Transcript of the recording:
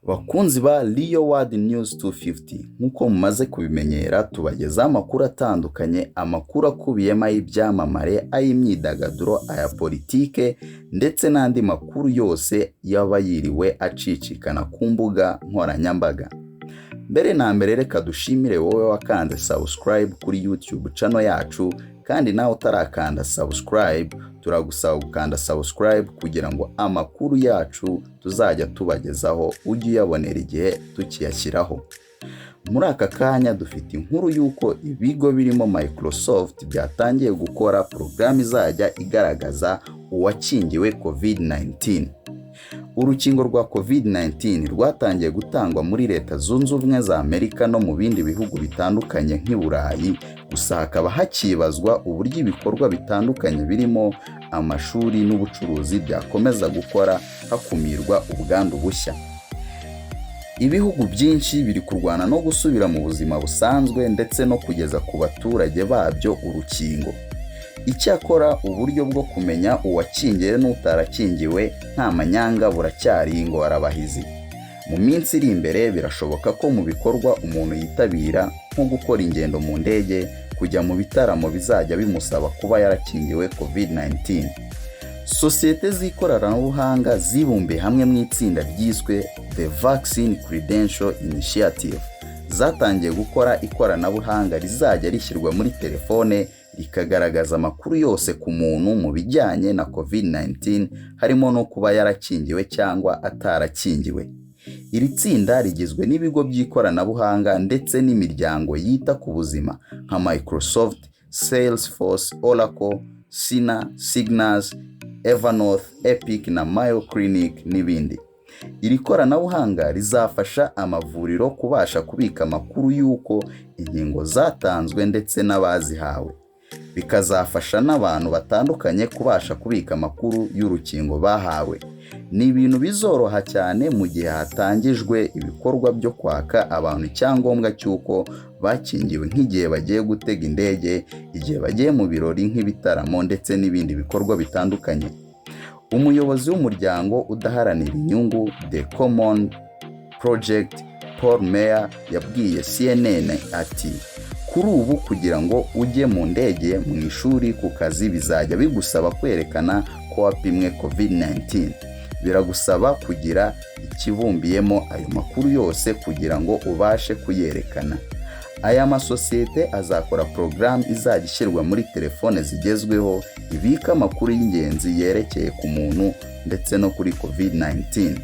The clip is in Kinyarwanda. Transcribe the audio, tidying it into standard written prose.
Bakunzi ba Rio World News 250 nkuko mumaze kubimenyera tubagezaho amakuru atandukanye, amakuru akubiyemo ay'ibyamamare, ay'imyidagaduro, aya politike ndetse n'andi makuru yose yaba yiriwe acicikana ku mbuga nkoranyambaga. Mbere na mbere reka dushimire wowe wakanze subscribe kuri YouTube channel yacu, kandi nawe utarakanda subscribe turagusaba gukanda subscribe kugira ngo amakuru yacu tuzajya tubagezaho ujye uyabonera igihe tukiyashyiraho. Muri aka kanya dufite inkuru yuko ibigo birimo Microsoft byatangiye gukora porogaramu izajya igaragaza uwakingiwe COVID-19. Urukingo rwa COVID-19 rwatangiye gutangwa muri Leta Zunze Ubumwe za Amerika no mu bindi bihugu bitandukanye nk'i Burayi, gusa hakaba hakibazwa uburyo ibikorwa bitandukanye birimo amashuri n'ubucuruzi byakomeza gukora hakumirwa ubwandu bushya. Ibihugu byinshi biri kurwana no gusubira mu buzima busanzwe ndetse no kugeza ku baturage babyo urukingo. Icyakora uburyo bwo kumenya uwakingiwe n'utarakingiwe nta manyanga buracyari ingorabahizi. Mu minsi iri imbere birashoboka ko mu bikorwa umuntu yitabira nko gukora ingendo mu ndege, kujya mu bitaramo bizajya bimusaba kuba yarakingiwe COVID-19. Sosiyete z'ikoranabuhanga zibumbiye hamwe mu itsinda ryiswe The Vaccine Credential Initiative zatangiye gukora ikoranabuhanga rizajya rishyirwa muri telefone rikagaragaza amakuru yose ku muntu mu bijyanye na COVID-19, harimo no kuba yarakingiwe cyangwa atarakingiwe. Iri tsinda rigizwe n'ibigo by'ikoranabuhanga ndetse n'imiryango yita ku buzima nka Microsoft, Salesforce, Oracle, Cigna, Signals, Evernorth, Epic na Mayo Clinic n'ibindi. Iri koranabuhanga rizafasha amavuriro kubasha kubika amakuru y'uko inkingo zatanzwe ndetse n'abazihawe. Bikazafasha n'abantu batandukanye kubasha kubika amakuru y'urukingo bahawe. Ni ibintu bizoroha cyane mu gihe hatangijwe ibikorwa byo kwaka abantu icyangombwa cy'uko bakingiwe, nk'igihe bagiye gutega indege, igihe bagiye mu birori nk'ibitaramo ndetse n'ibindi bikorwa bitandukanye. Umuyobozi w'umuryango udaharanira inyungu The Common Project Paul Meyer yabwiye CNN ati, kuri ubu kugira ngo ujye mu ndege, mu ishuri, ku kazi bizajya bigusaba kwerekana ko wapimwe COVID-19. Biragusaba kugira ikibumbiyemo ayo makuru yose kugira ngo ubashe kuyerekana. Aya masosiyete azakora porogaramu izajya ishyirwa muri telefone zigezweho ibika amakuru y'ingenzi yerekeye ku muntu ndetse no kuri COVID-19.